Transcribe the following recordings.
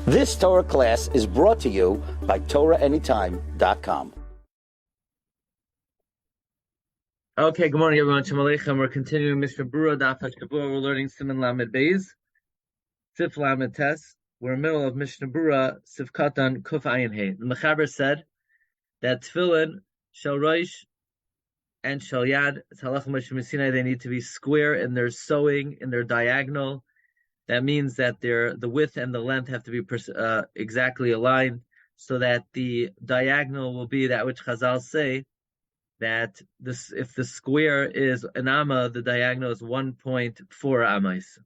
This Torah class is brought to you by TorahAnytime.com. Okay, good morning, everyone. Shalom Aleichem. We're continuing Mishna Berura, Daf Hashavua. We're learning Siman Lamed Beis, Sif Lamed Tes. We're in the middle of Mishna Berura, Sif Katan, Kuf Ayin Hey. The Mechaber said that Tefillin, Shel Rosh, and Shel Yad, Tzalach Moshe Messinai, they need to be square in their sewing, in their diagonal. That means that the width and the length have to be exactly aligned, so that the diagonal will be that which Chazal say, that if the square is an amma, the diagonal is 1.4 amais.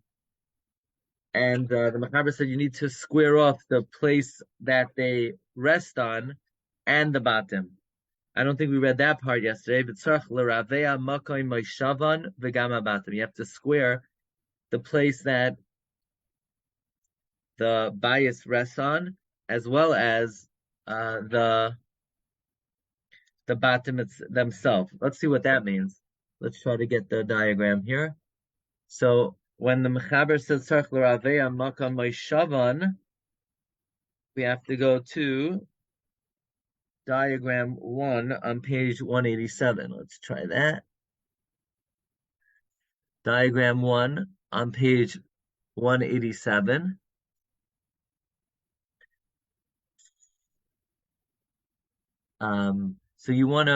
And the Mechaber said you need to square off the place that they rest on and the bottom. I don't think we read that part yesterday, but tzarich l'ravea makom moishavan v'gam bottom. You have to square the place that the bias rests on, as well as the bottom themselves. Let's see what that means. Let's try to get the diagram here. So when the Mechaber says tzarich l'ravea makom moishavan, we have to go to diagram 1 on page 187. Let's try that. Diagram 1 on page 187. So you want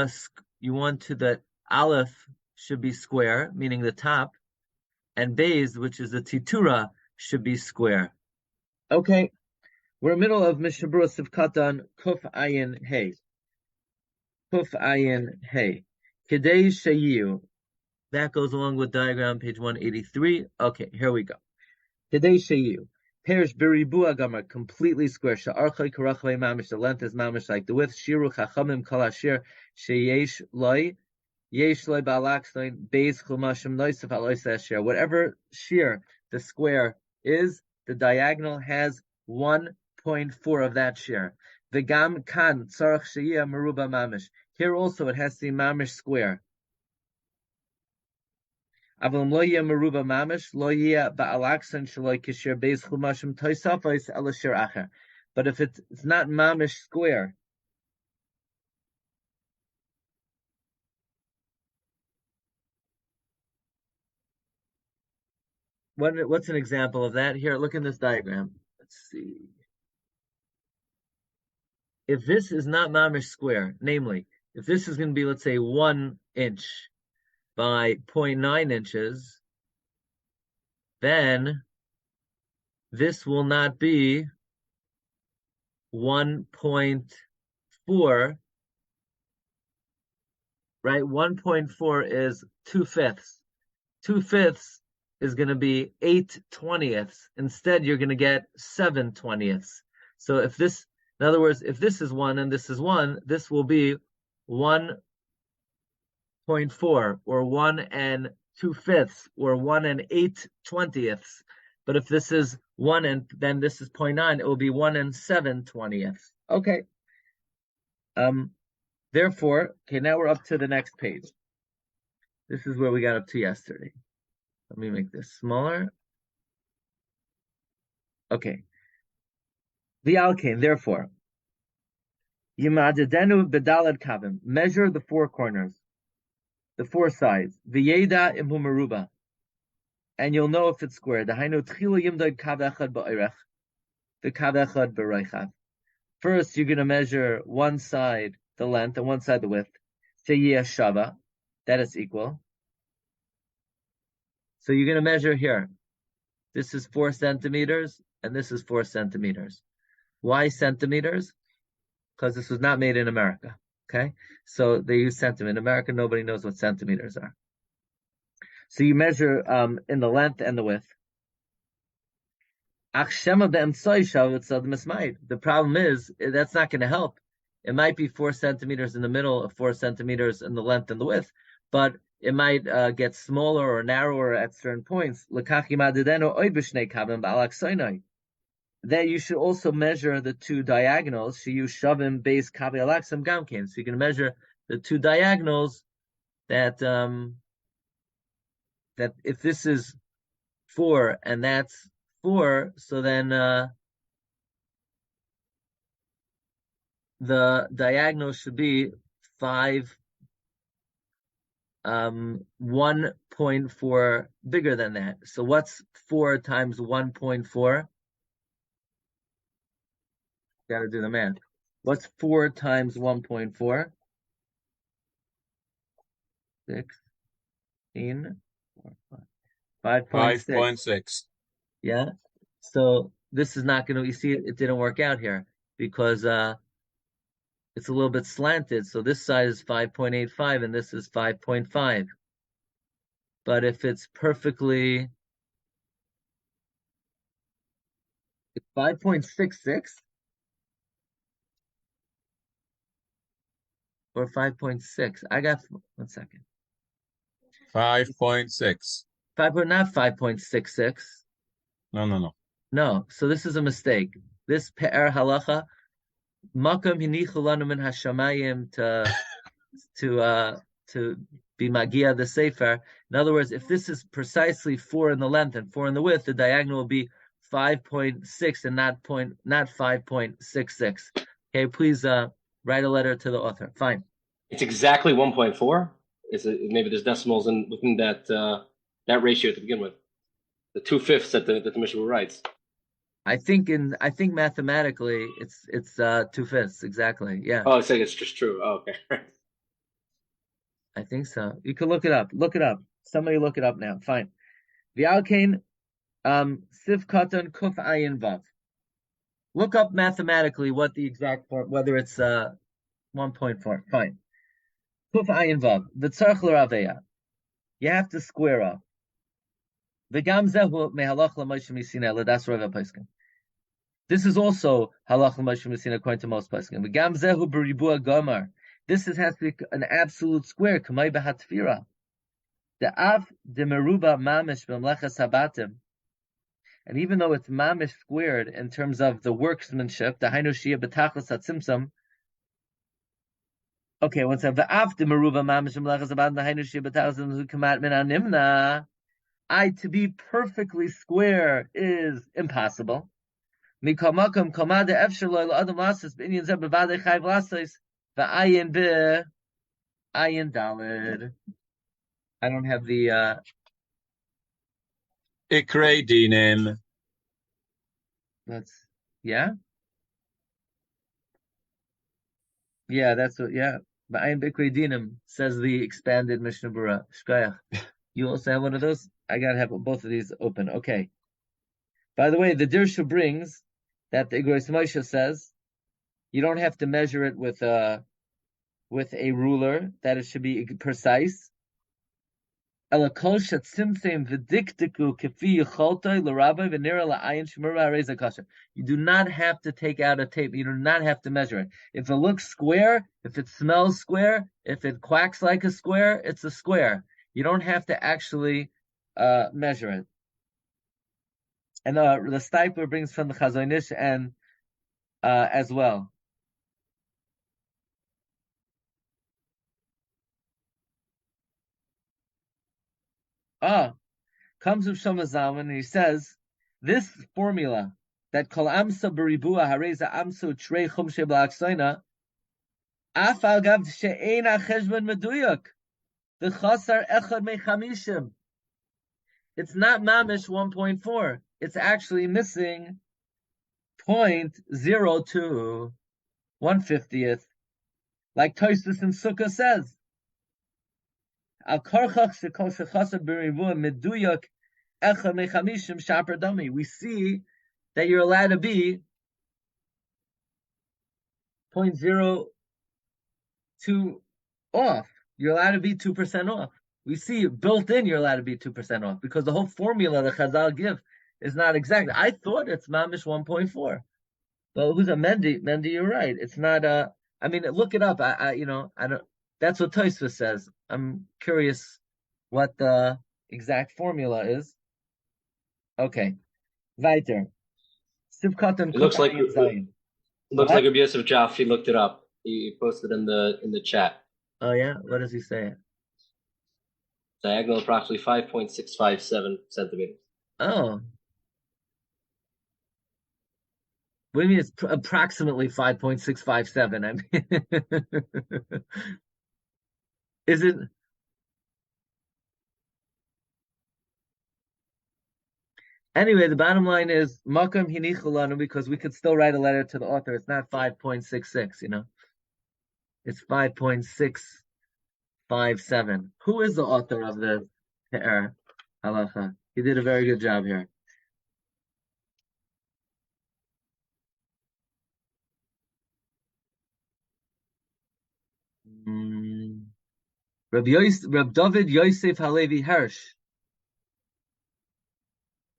to the aleph should be square, meaning the top, and beis, which is the titura, should be square. Okay, we're in the middle of Mishna Berura Sif Katan Kuf Ayin Hey. Kuf Ayin Hey. Kedei Shiur. That goes along with diagram page 183. Okay, here we go. Kedei Shiur. Perish biribu agamar, completely square. Sha'archai karachlei mamish, the length is mamish like the width. Shiru chachamim kol ashir sheyesh loy, yesh loy ba'alakstein, beis chumashim noisef alois ashir. Whatever shear the square is, the diagonal has 1.4 of that shear. V'gam kan tzarach sheyeh meruba mamish. Here also it has to be mamish square. But if it's not mamish square, what's an example of that? Here, look in this diagram. Let's see. If this is not mamish square, namely, if this is going to be, let's say, 1 inch by 0.9 inches, then this will not be 1.4, right? 1.4 is 2/5. 2/5 is going to be 8/20. Instead, you're going to get 7/20. So if this, in other words, if this is 1 and this is 1, this will be 1.4 or 1 and 2/5 or 1 and 8/20. But if this is 1 and then this is 0.9, it will be 1 and 7/20. Okay. Therefore, okay, now we're up to the next page. This is where we got up to yesterday. Let me make this smaller. Okay. The alkane, therefore, Yimadedenu bedalad kavim, measure the 4 corners, the 4 sides. V'yeda imhu meruba, and you'll know if it's square. Dahainu tchilu yimdod kav echad ba'orech, the kav echad b'roichav. First, you're going to measure one side the length and one side the width. Sheyeh shava, that is equal. So you're going to measure here. This is 4 centimeters, and this is 4 centimeters. Why centimeters? Because this was not made in America. Okay, so they use centimeter. In America, nobody knows what centimeters are. So you measure in the length and the width. The problem is that's not going to help. It might be 4 centimeters in the middle of 4 centimeters in the length and the width, but it might get smaller or narrower at certain points. That you should also measure the 2 diagonals. So you shavim base kavi alaksam gamkin. So you can measure the 2 diagonals that if this is 4 and that's 4, so then the diagonal should be 1.4 bigger than that. So what's 4 times 1.4? Got to do the math. What's 4 times 1.4? 16, 5.6. 5.6. Yeah. So this is not going to, you see, it didn't work out here because it's a little bit slanted. So this side is 5.85 and this is 5.5. But if it's perfectly, it's 5.66 or 5.6. I got, 1 second. 5.6. Not 5.66. No. No. So this is a mistake. This pe'er halacha, makam hinichu lanu min hashamayim to be magia the sefer. In other words, if this is precisely 4 in the length and 4 in the width, the diagonal will be 5.6 and not 5.66. Okay, please write a letter to the author. Fine. It's exactly 1.4. Maybe there's decimals within that ratio to begin with. The 2/5 that the Mishnah writes. I think mathematically it's 2/5 exactly. Yeah. Oh, it's saying it's just true. Oh, okay. I think so. You can look it up. Look it up. Somebody look it up now. Fine. V'alkein sif katan kuf ayin vav. Look up mathematically what the exact form, whether it's 1.4. Fine. Kuf ayin vav. V'tzarch l'raveya. You have to square up. V'gam zehu mehalach l'moshe misina l'das Rav Poskim. This is also halach l'moshe misina according to most Poskim. V'gam zehu b'ribua gomar. This has to be an absolute square. Kamay b'hatfira. The av de meruba mamish b'mlechas habatim. And even though it's mamish squared in terms of the workmanship, the hainu shia b'tachlis hatzimtzum. Okay, what's that? The av de meruba mamish b'mlechas habatim. The hainu shia b'tachlis kamat min animna. To be perfectly square is impossible. Mikamakum kamade efshar lo adam lasas b'inyan zeh b'vadei chayv lasas. V'ayin ayin dalid. I don't have the Ikrei dinim. Yeah, that's what. Yeah, v'ayin b'ikri dinim says the expanded Mishna Berura. Shkayach. You also have one of those. I gotta have both of these open. Okay. By the way, the Dirshu brings that the Igros Moshe says you don't have to measure it with a ruler, that it should be precise. You do not have to take out a tape. You do not have to measure it. If it looks square, if it smells square, if it quacks like a square, it's a square. You don't have to actually measure it. And the Stipler brings from the Chazon Ish and as well. Comes with Shlomo Zalman, and he says this formula that kol amsa beribua hareza amsa trei chumshe b'aksoina af al gav she'ein ha'cheshbon meduyak the chasar echad mechamishim. It's not mamish 1.4. It's actually missing 0.02, 1/50th, like Tosfos in Sukkah says. Al karchach shekol shechasar beribua meduyak. We see that you're allowed to be 0.02 off. You're allowed to be 2% off. We see built in you're allowed to be 2% off because the whole formula the Chazal give is not exact. I thought it's mamish 1.4. But who's a Mendy? Mendy, you're right. It's not I mean, look it up. I don't. That's what Tosfos says. I'm curious what the exact formula is. Okay, weiter. It looks like Rabbi Yosef Jaffe looked it up. He posted in the chat. Oh yeah, what does he say? Diagonal approximately 5.657 centimeters. Oh, What do you mean it's approximately 5.657? I mean, is it? Anyway, the bottom line is Makam Hinichulanu, because we could still write a letter to the author. It's not 5.66, It's 5.657. Who is the author of the Te'er Halacha? He did a very good job here. Reb David Yosef Halevi Hirsch.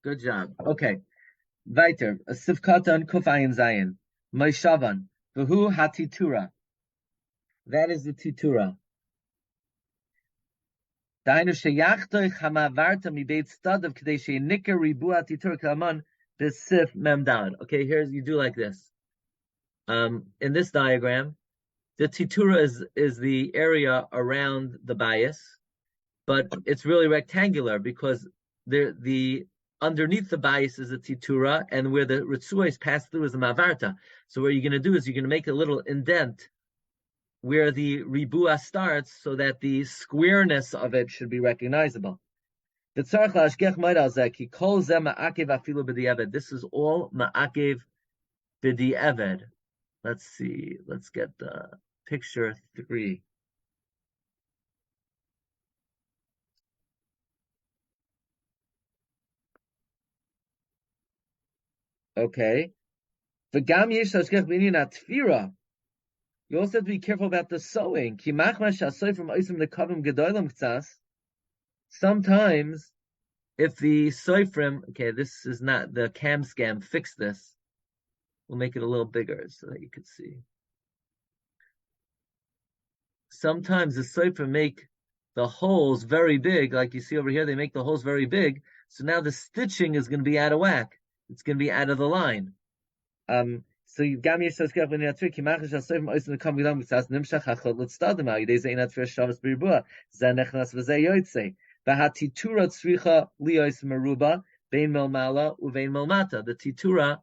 Good job. Okay. Weiter. Sifkatan Kufayin Zayin. Maishavan. Vahu Hatitura. That is the Titura. Dainu Sheyachtoi Chamavarta Mi Beit Stadav K'dei Sheyinika Ribu Hatitura Kalaman B'Sif Memdalad. Okay, you do like this. In this diagram, the Titura is the area around the bias, but it's really rectangular because the underneath the bias is a Titura, and where the Ritzuos pass through is a Mavarta. So what you're going to do is you're going to make a little indent where the Ribua starts so that the squareness of it should be recognizable. This is all Ma'akev B'di'eved. Let's see. Let's get the picture 3. Okay. You also have to be careful about the sewing. Sometimes, if the soifrim, okay, this is not the cam scam, fix this. We'll make it a little bigger so that you can see. Sometimes the soifrim make the holes very big, like you see over here, they make the holes very big. So now the stitching is going to be out of whack. It's going to be out of the line. So gam yesh tazkef when yatzir kimach shasoif oisin the kam gidam mitzas nimshach hachot l'tzdadim al yidei zeinat for shabbos beribua zeh nechnas v'zeh yotzei v'hatitura tzricha liyos meruba bein melmala uvein melmata. The titura,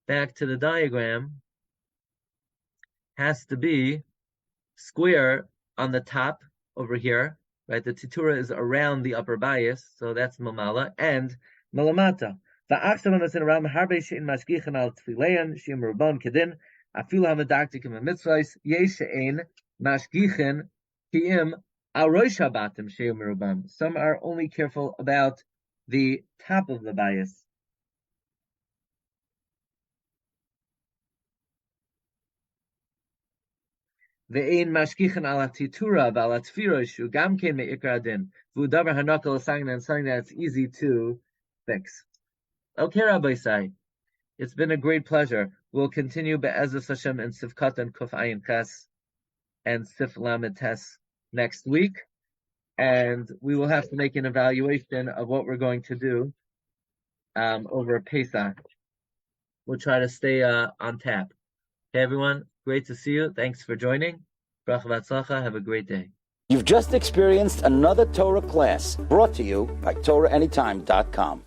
back to the diagram, has to be square on the top over here, right? The titura is around the upper bias, so that's melmala, and melamata. Va'achshavan is in around harbe she'in mashgichin al tfilein she'im rubam kedin afilu hamadaktikim mitzvahs yesh she'in mashgichin ki'im al rosh habatim she'im rubam. Some are only careful about the top of the bias. Ve'ein mashgichin al titura v'al tfiro shu gam kein me'ikar adin v'udavar hanakal asangna, and something that's easy to fix. Okay, Rabbi Sai, it's been a great pleasure. We'll continue Be'ezus Hashem and Sifkat and Kuf Ayin Tes and Sif Lamed Tes next week, and we will have to make an evaluation of what we're going to do over Pesach. We'll try to stay on tap. Okay, everyone, great to see you. Thanks for joining. Bracha v'atzlacha. Have a great day. You've just experienced another Torah class brought to you by TorahAnytime.com.